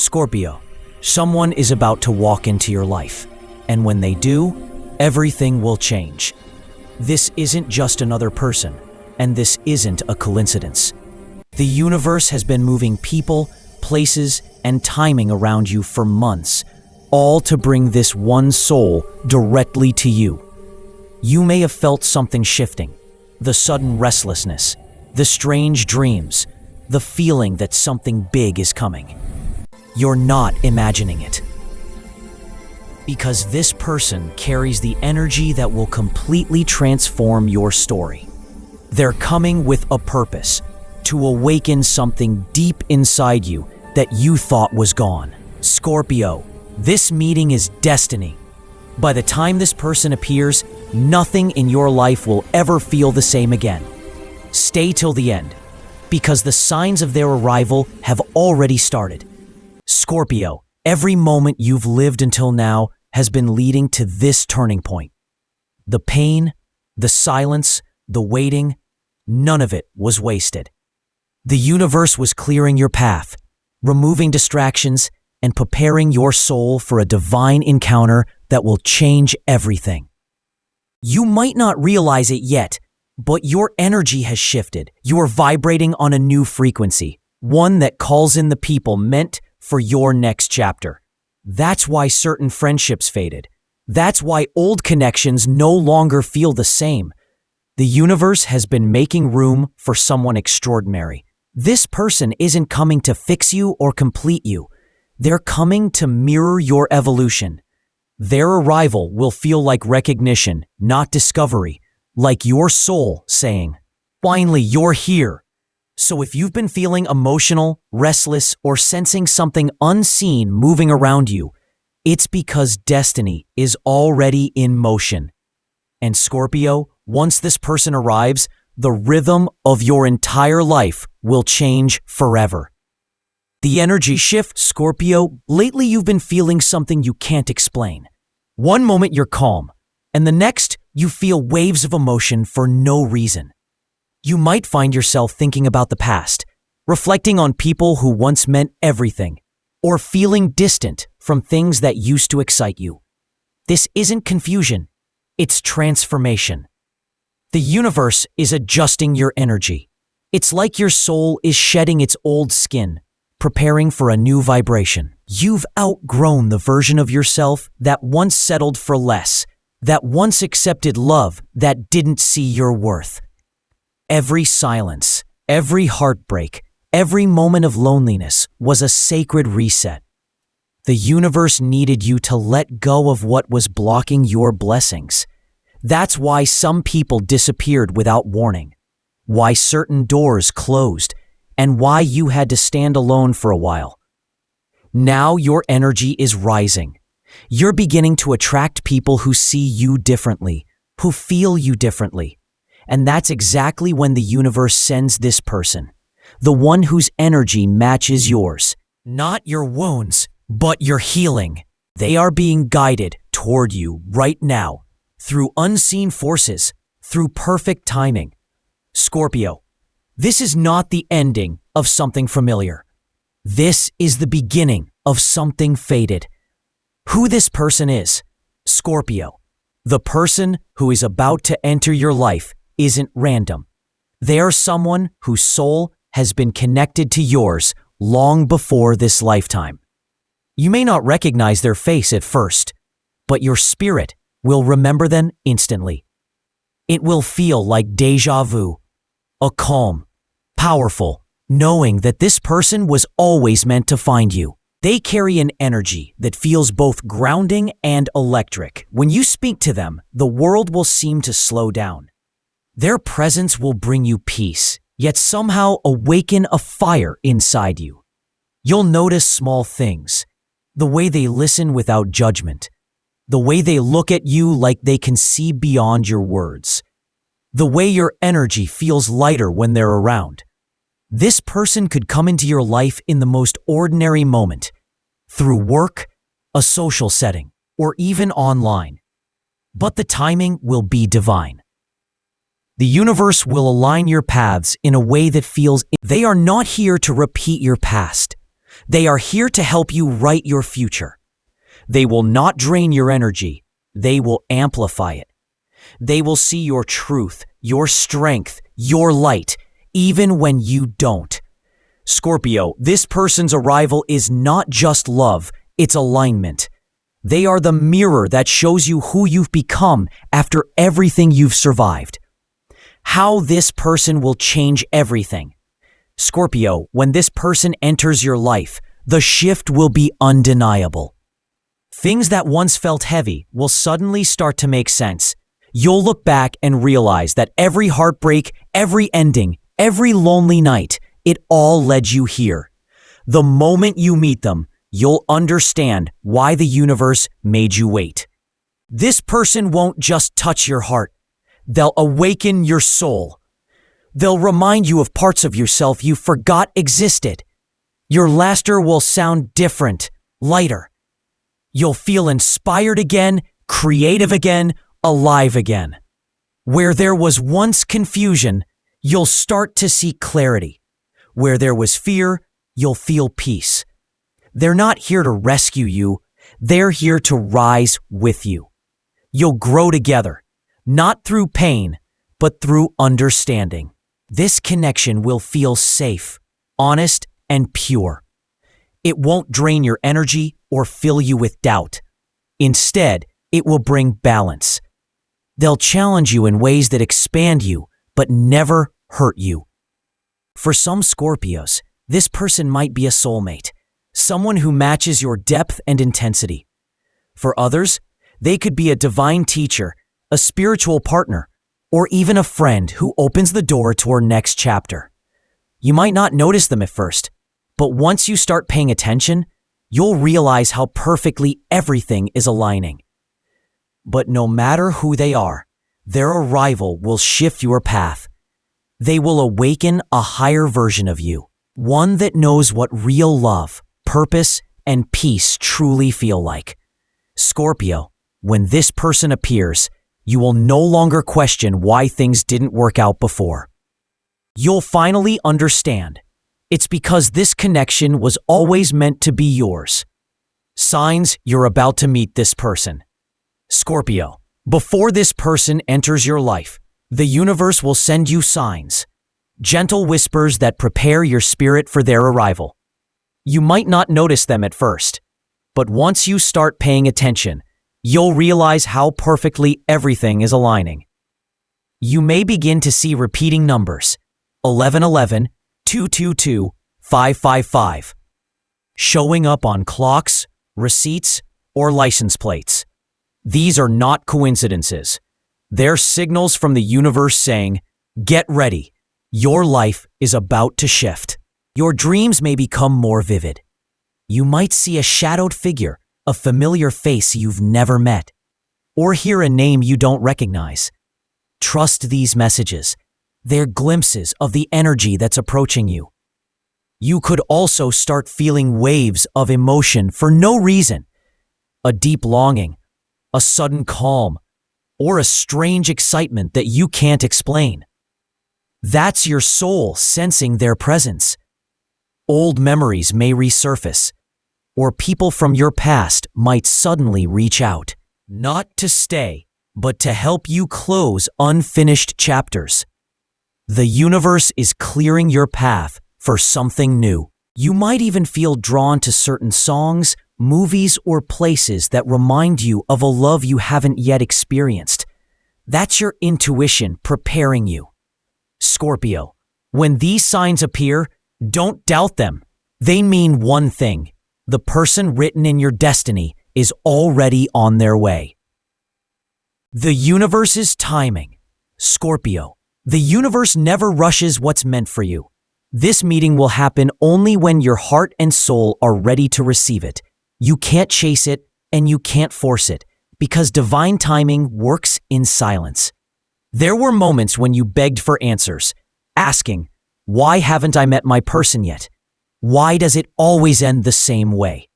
Scorpio, someone is about to walk into your life, and when they do, everything will change. This isn't just another person, and this isn't a coincidence. The universe has been moving people, places, and timing around you for months, all to bring this one soul directly to you. You may have felt something shifting, the sudden restlessness, the strange dreams, the feeling that something big is coming. You're not imagining it. Because this person carries the energy that will completely transform your story. They're coming with a purpose, to awaken something deep inside you that you thought was gone. Scorpio, this meeting is destiny. By the time this person appears, nothing in your life will ever feel the same again. Stay till the end, because the signs of their arrival have already started. Scorpio, every moment you've lived until now has been leading to this turning point. The pain, the silence, the waiting, none of it was wasted. The universe was clearing your path, removing distractions, and preparing your soul for a divine encounter that will change everything. You might not realize it yet, but your energy has shifted. You are vibrating on a new frequency, one that calls in the people meant for your next chapter. That's why certain friendships faded. That's why old connections no longer feel the same. The universe has been making room for someone extraordinary. This person isn't coming to fix you or complete you. They're coming to mirror your evolution. Their arrival will feel like recognition, not discovery, like your soul saying, "Finally, you're here." So if you've been feeling emotional, restless, or sensing something unseen moving around you, it's because destiny is already in motion. And Scorpio, once this person arrives, the rhythm of your entire life will change forever. The energy shift, Scorpio, lately you've been feeling something you can't explain. One moment you're calm, and the next you feel waves of emotion for no reason. You might find yourself thinking about the past, reflecting on people who once meant everything, or feeling distant from things that used to excite you. This isn't confusion, it's transformation. The universe is adjusting your energy. It's like your soul is shedding its old skin, preparing for a new vibration. You've outgrown the version of yourself that once settled for less, that once accepted love that didn't see your worth. Every silence, every heartbreak, every moment of loneliness was a sacred reset. The universe needed you to let go of what was blocking your blessings. That's why some people disappeared without warning, why certain doors closed, and why you had to stand alone for a while. Now your energy is rising. You're beginning to attract people who see you differently, who feel you differently. And that's exactly when the universe sends this person, the one whose energy matches yours. Not your wounds, but your healing. They are being guided toward you right now, through unseen forces, through perfect timing. Scorpio, this is not the ending of something familiar. This is the beginning of something fated. Who this person is, Scorpio, the person who is about to enter your life, isn't random. They are someone whose soul has been connected to yours long before this lifetime. You may not recognize their face at first, but your spirit will remember them instantly. It will feel like déjà vu, a calm, powerful, knowing that this person was always meant to find you. They carry an energy that feels both grounding and electric. When you speak to them, the world will seem to slow down. Their presence will bring you peace, yet somehow awaken a fire inside you. You'll notice small things, the way they listen without judgment, the way they look at you like they can see beyond your words, the way your energy feels lighter when they're around. This person could come into your life in the most ordinary moment, through work, a social setting, or even online. But the timing will be divine. The universe will align your paths in a way that feels they are not here to repeat your past. They are here to help you write your future. They will not drain your energy. They will amplify it. They will see your truth, your strength, your light, even when you don't. Scorpio, this person's arrival is not just love, it's alignment. They are the mirror that shows you who you've become after everything you've survived. How this person will change everything. Scorpio, when this person enters your life, the shift will be undeniable. Things that once felt heavy will suddenly start to make sense. You'll look back and realize that every heartbreak, every ending, every lonely night, it all led you here. The moment you meet them, you'll understand why the universe made you wait. This person won't just touch your heart. They'll awaken your soul. They'll remind you of parts of yourself you forgot existed. Your laughter will sound different, lighter. You'll feel inspired again, creative again, alive again. Where there was once confusion, you'll start to see clarity. Where there was fear, you'll feel peace. They're not here to rescue you. They're here to rise with you. You'll grow together, not through pain, but through understanding. This connection will feel safe, honest, and pure. It won't drain your energy or fill you with doubt. Instead, it will bring balance. They'll challenge you in ways that expand you, but never hurt you. For some Scorpios, this person might be a soulmate, someone who matches your depth and intensity. For others, they could be a divine teacher, a spiritual partner, or even a friend who opens the door to our next chapter. You might not notice them at first, but once you start paying attention, you'll realize how perfectly everything is aligning. But no matter who they are, their arrival will shift your path. They will awaken a higher version of you, one that knows what real love, purpose, and peace truly feel like. Scorpio, when this person appears, you will no longer question why things didn't work out before. You'll finally understand. It's because this connection was always meant to be yours. Signs you're about to meet this person. Scorpio, before this person enters your life, the universe will send you signs, gentle whispers that prepare your spirit for their arrival. You might not notice them at first, but once you start paying attention, you'll realize how perfectly everything is aligning. You may begin to see repeating numbers, 1111, 222, 555, showing up on clocks, receipts, or license plates. These are not coincidences. They're signals from the universe saying, get ready. Your life is about to shift. Your dreams may become more vivid. You might see a shadowed figure, a familiar face you've never met, or hear a name you don't recognize. Trust these messages. They're glimpses of the energy that's approaching you. You could also start feeling waves of emotion for no reason. A deep longing, a sudden calm, or a strange excitement that you can't explain. That's your soul sensing their presence. Old memories may resurface, or people from your past might suddenly reach out, not to stay, but to help you close unfinished chapters. The universe is clearing your path for something new. You might even feel drawn to certain songs, movies, or places that remind you of a love you haven't yet experienced. That's your intuition preparing you. Scorpio, when these signs appear, don't doubt them. They mean one thing. The person written in your destiny is already on their way. The universe's timing. Scorpio, the universe never rushes what's meant for you. This meeting will happen only when your heart and soul are ready to receive it. You can't chase it and you can't force it, because divine timing works in silence. There were moments when you begged for answers, asking, why haven't I met my person yet? Why does it always end the same way?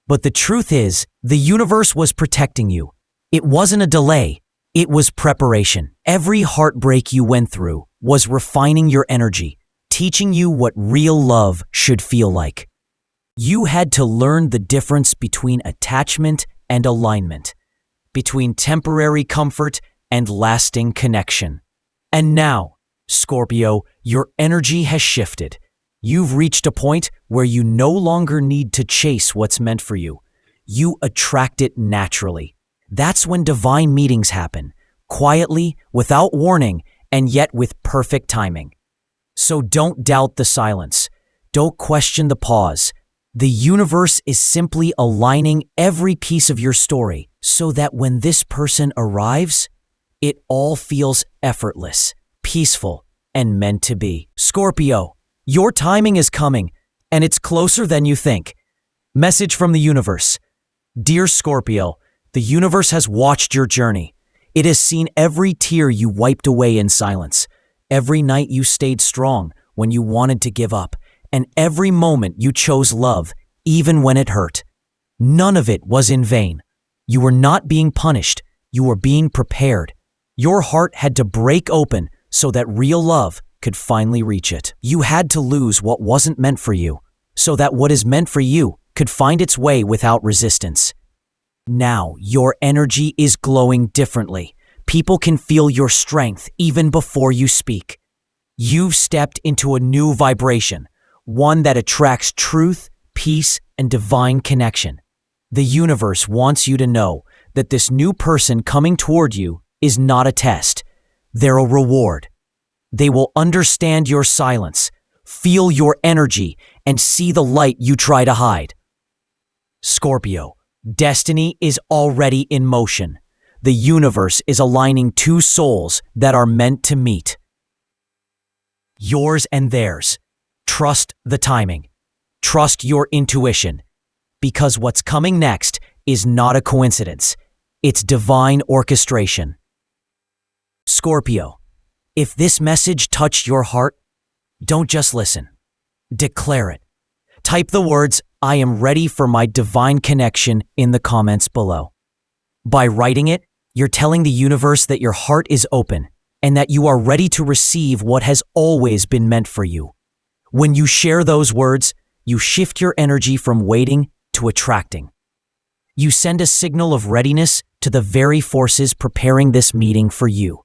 But the truth is, the universe was protecting you. It wasn't a delay, it was preparation. Every heartbreak you went through was refining your energy, teaching you what real love should feel like. You had to learn the difference between attachment and alignment, between temporary comfort and lasting connection. And now, Scorpio, your energy has shifted. You've reached a point where you no longer need to chase what's meant for you. You attract it naturally. That's when divine meetings happen, quietly, without warning, and yet with perfect timing. So don't doubt the silence. Don't question the pause. The universe is simply aligning every piece of your story so that when this person arrives, it all feels effortless, peaceful, and meant to be. Scorpio, your timing is coming, and it's closer than you think. Message from the universe. Dear Scorpio, the universe has watched your journey. It has seen every tear you wiped away in silence, every night you stayed strong when you wanted to give up, and every moment you chose love, even when it hurt. None of it was in vain. You were not being punished. You were being prepared. Your heart had to break open so that real love could finally reach it. You had to lose what wasn't meant for you, so that what is meant for you could find its way without resistance. Now, your energy is glowing differently. People can feel your strength even before you speak. You've stepped into a new vibration, one that attracts truth, peace, and divine connection. The universe wants you to know that this new person coming toward you is not a test. They're a reward. They will understand your silence, feel your energy, and see the light you try to hide. Scorpio, destiny is already in motion. The universe is aligning two souls that are meant to meet. Yours and theirs. Trust the timing. Trust your intuition. Because what's coming next is not a coincidence. It's divine orchestration. Scorpio, if this message touched your heart, don't just listen. Declare it. Type the words, "I am ready for my divine connection" in the comments below. By writing it, you're telling the universe that your heart is open and that you are ready to receive what has always been meant for you. When you share those words, you shift your energy from waiting to attracting. You send a signal of readiness to the very forces preparing this meeting for you.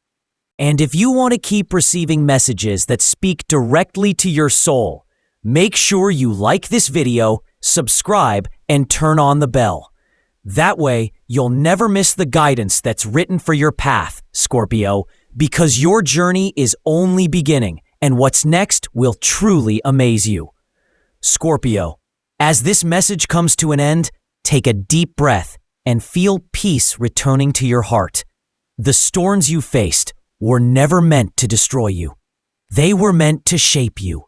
And if you want to keep receiving messages that speak directly to your soul, make sure you like this video, subscribe, and turn on the bell. That way, you'll never miss the guidance that's written for your path, Scorpio, because your journey is only beginning, and what's next will truly amaze you. Scorpio, as this message comes to an end, take a deep breath and feel peace returning to your heart. The storms you faced were never meant to destroy you. They were meant to shape you.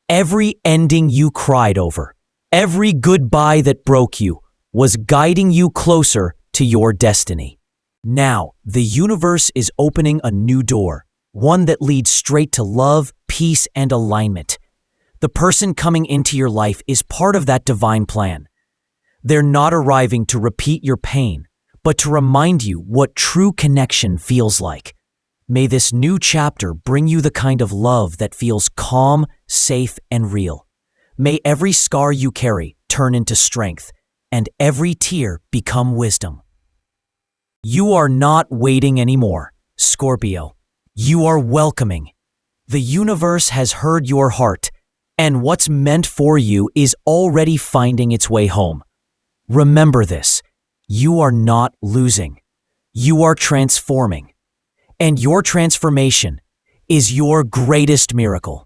Every ending you cried over, every goodbye that broke you, was guiding you closer to your destiny. Now, the universe is opening a new door, one that leads straight to love, peace, and alignment. The person coming into your life is part of that divine plan. They're not arriving to repeat your pain, but to remind you what true connection feels like. May this new chapter bring you the kind of love that feels calm, safe, and real. May every scar you carry turn into strength, and every tear become wisdom. You are not waiting anymore, Scorpio. You are welcoming. The universe has heard your heart, and what's meant for you is already finding its way home. Remember this, you are not losing. You are transforming. And your transformation is your greatest miracle.